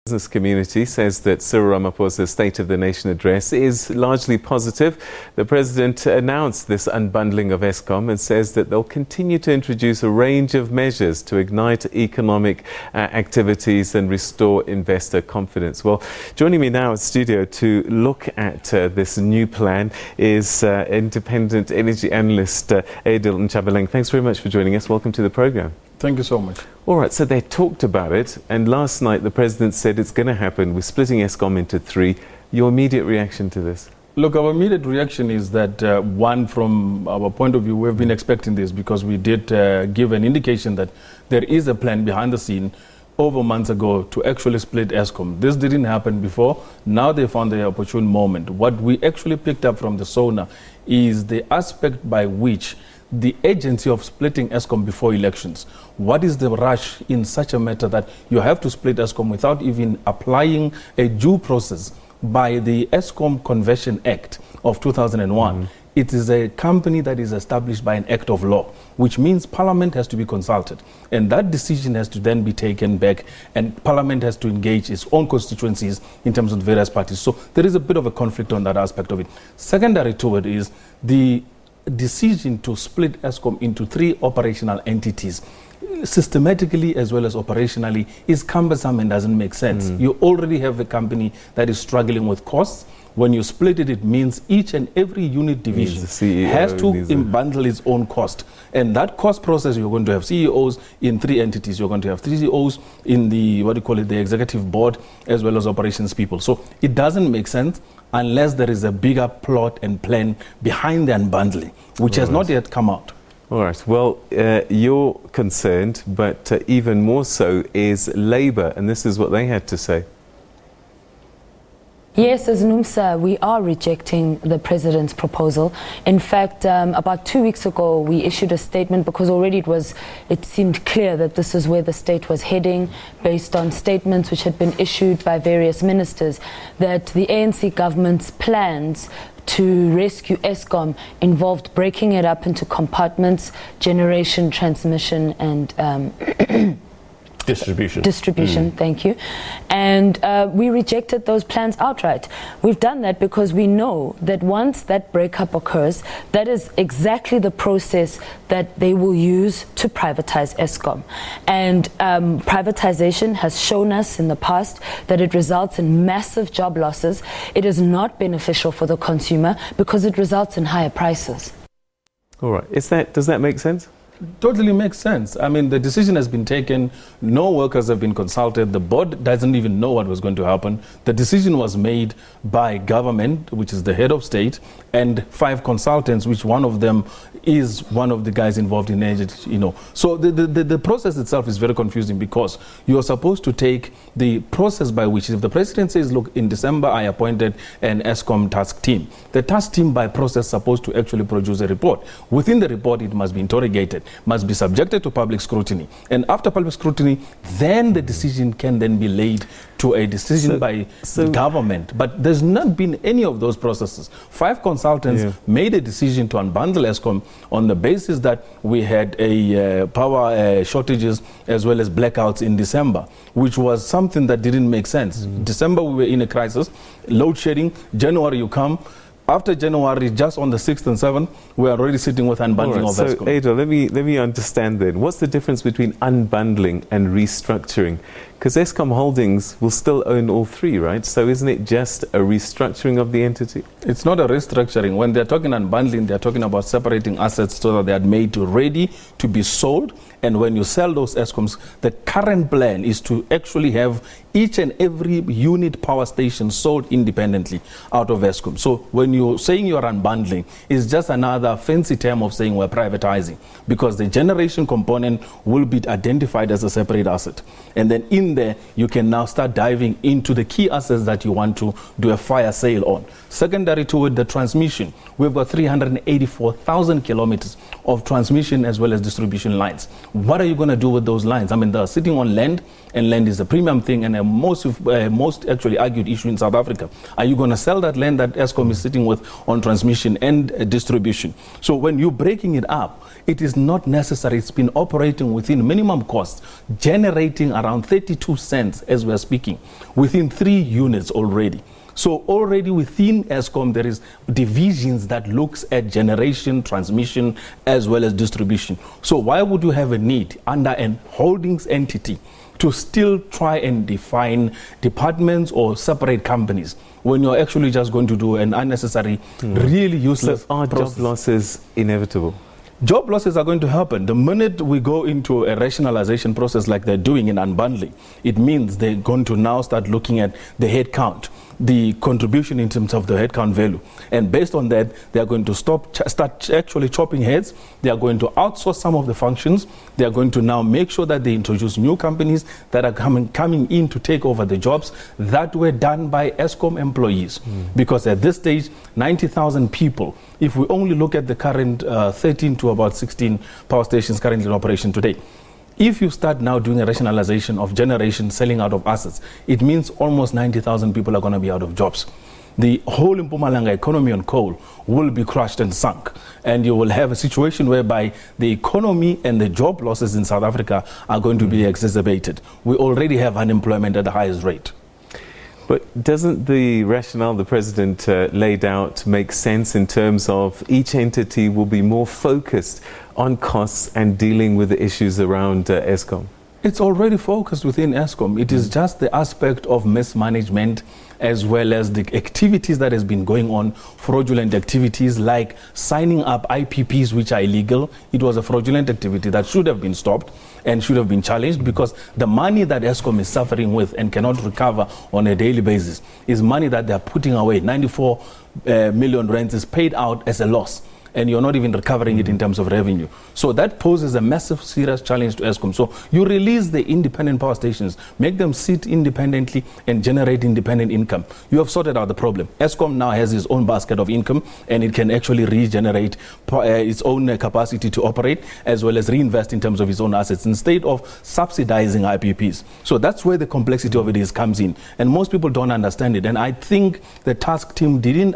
Business community says that Cyril Ramaphosa's State of the Nation address is largely positive. The president announced this unbundling of Eskom and says that they'll continue to introduce a range of measures to ignite economic activities and restore investor confidence. Well, joining me now in studio to look at this new plan is independent energy analyst Adil Nchabeleng. Thanks very much for joining us. Welcome to the program. Thank you so much. All right, so they talked about it, and last night the president said it's going to happen. We're splitting Eskom into three. Your immediate reaction to this? Look, our immediate reaction is that, one, from our point of view, we've been expecting this because we did give an indication that there is a plan behind the scene over months ago to actually split Eskom. This didn't happen before. Now they found the opportune moment. What we actually picked up from the SONA is the aspect by which the agency of splitting Eskom before elections. What is the rush in such a matter that you have to split Eskom without even applying a due process by the Eskom Conversion Act of 2001? It is a company that is established by an act of law, which means Parliament has to be consulted. And that decision has to then be taken back, and Parliament has to engage its own constituencies in terms of various parties. So there is a bit of a conflict on that aspect of it. Secondary to it is the decision to split Eskom into three operational entities, systematically as well as operationally, is cumbersome and doesn't make sense. You already have a company that is struggling with costs. When you split it, it means each and every unit division has to unbundle its own cost. And that cost process, you're going to have CEOs in three entities. You're going to have three CEOs in the, the executive board, as well as operations people. So it doesn't make sense unless there is a bigger plot and plan behind the unbundling, which has not yet come out. All right. Well, you're concerned, but even more so is Labour, and this is what they had to say. Yes, as NUMSA, we are rejecting the president's proposal. In fact, about 2 weeks ago, we issued a statement because already it seemed clear that this is where the state was heading, based on statements which had been issued by various ministers, that the ANC government's plans to rescue Eskom involved breaking it up into compartments, generation, transmission, and Distribution, thank you. And we rejected those plans outright. We've done that because we know that once that breakup occurs, that is exactly the process that they will use to privatize Eskom. And privatization has shown us in the past that it results in massive job losses. It is not beneficial for the consumer because it results in higher prices. All right. Does that make sense? Totally makes sense. I mean, the decision has been taken. No workers have been consulted. The board doesn't even know what was going to happen. The decision was made by government, which is the head of state, and 5 consultants, which one of them is one of the guys involved in energy, So the process itself is very confusing because you are supposed to take the process by which, if the president says, look, in December I appointed an Eskom task team. The task team by process is supposed to actually produce a report. Within the report, it must be interrogated, must be subjected to public scrutiny. And after public scrutiny, then the decision can then be laid to a decision by the government. But there's not been any of those processes. 5 consultants made a decision to unbundle Eskom on the basis that we had power shortages as well as blackouts in December, which was something that didn't make sense. December, we were in a crisis, load shedding. January, you come. After January, just on the 6th and 7th, we are already sitting with unbundling of Eskom. So, Adil, let me understand then. What's the difference between unbundling and restructuring? Because Eskom Holdings will still own all three, right? So isn't it just a restructuring of the entity? It's not a restructuring. When they're talking unbundling, they're talking about separating assets so that they are made ready to be sold. And when you sell those Escoms, the current plan is to actually have each and every unit power station sold independently out of Eskom. So when you're saying you're unbundling, it's just another fancy term of saying we're privatizing, because the generation component will be identified as a separate asset. And then in there, you can now start diving into the key assets that you want to do a fire sale on. Secondary to it, the transmission. We've got 384,000 kilometers of transmission as well as distribution lines. What are you going to do with those lines? I mean, they're sitting on land and land is a premium thing and a most actually argued issue in South Africa. Are you going to sell that land that Eskom is sitting with on transmission and distribution? So when you're breaking it up, it is not necessary. It's been operating within minimum costs, generating around 32 cents as we're speaking, within 3 units already. So already within Eskom, there is divisions that looks at generation, transmission, as well as distribution. So why would you have a need under an holdings entity to still try and define departments or separate companies when you're actually just going to do an unnecessary, really useless are process? job losses inevitable? Job losses are going to happen. The minute we go into a rationalization process like they're doing in unbundling, it means they're going to now start looking at the head count, the contribution in terms of the headcount value. And based on that, they are going to start actually chopping heads. They are going to outsource some of the functions. They are going to now make sure that they introduce new companies that are coming in to take over the jobs that were done by Eskom employees. Because at this stage, 90,000 people, if we only look at the current 13 to about 16 power stations currently in operation today, if you start now doing a rationalization of generation, selling out of assets, it means almost 90,000 people are going to be out of jobs. The whole Mpumalanga economy on coal will be crushed and sunk. And you will have a situation whereby the economy and the job losses in South Africa are going to be exacerbated. We already have unemployment at the highest rate. But doesn't the rationale the president laid out make sense in terms of each entity will be more focused on costs and dealing with the issues around Eskom? It's already focused within Eskom. It is just the aspect of mismanagement as well as the activities that has been going on, fraudulent activities like signing up IPPs which are illegal. It was a fraudulent activity that should have been stopped and should have been challenged, because the money that Eskom is suffering with and cannot recover on a daily basis is money that they're putting away. 94 million rands is paid out as a loss, and you're not even recovering it in terms of revenue. So that poses a massive, serious challenge to Eskom. So you release the independent power stations, make them sit independently and generate independent income. You have sorted out the problem. Eskom now has its own basket of income, and it can actually regenerate its own capacity to operate, as well as reinvest in terms of its own assets, instead of subsidizing IPPs. So that's where the complexity of it comes in. And most people don't understand it. And I think the task team didn't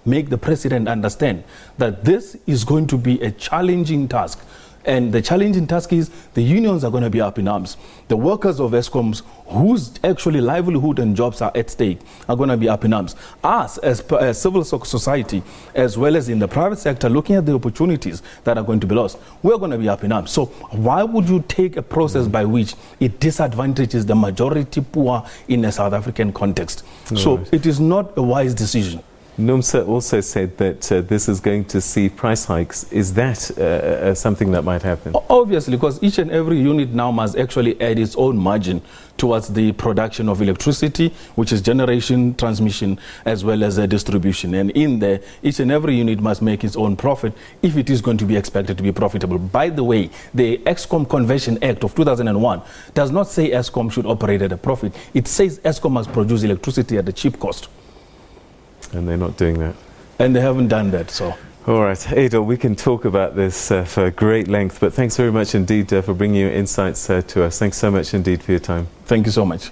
make the president understand that this is going to be a challenging task. And the challenging task is the unions are going to be up in arms. The workers of Eskom's, whose actually livelihood and jobs are at stake, are going to be up in arms. Us, as civil society, as well as in the private sector, looking at the opportunities that are going to be lost, we're going to be up in arms. So why would you take a process by which it disadvantages the majority poor in a South African context? So it is not a wise decision. NUMSA also said that this is going to see price hikes. Is that something that might happen? Obviously, because each and every unit now must actually add its own margin towards the production of electricity, which is generation, transmission, as well as distribution. And in there, each and every unit must make its own profit if it is going to be expected to be profitable. By the way, the Eskom Conversion Act of 2001 does not say Eskom should operate at a profit. It says Eskom must produce electricity at a cheap cost. And they're not doing that. And they haven't done that, so. All right, Adil, we can talk about this for great length, but thanks very much indeed for bringing your insights to us. Thanks so much indeed for your time. Thank you so much.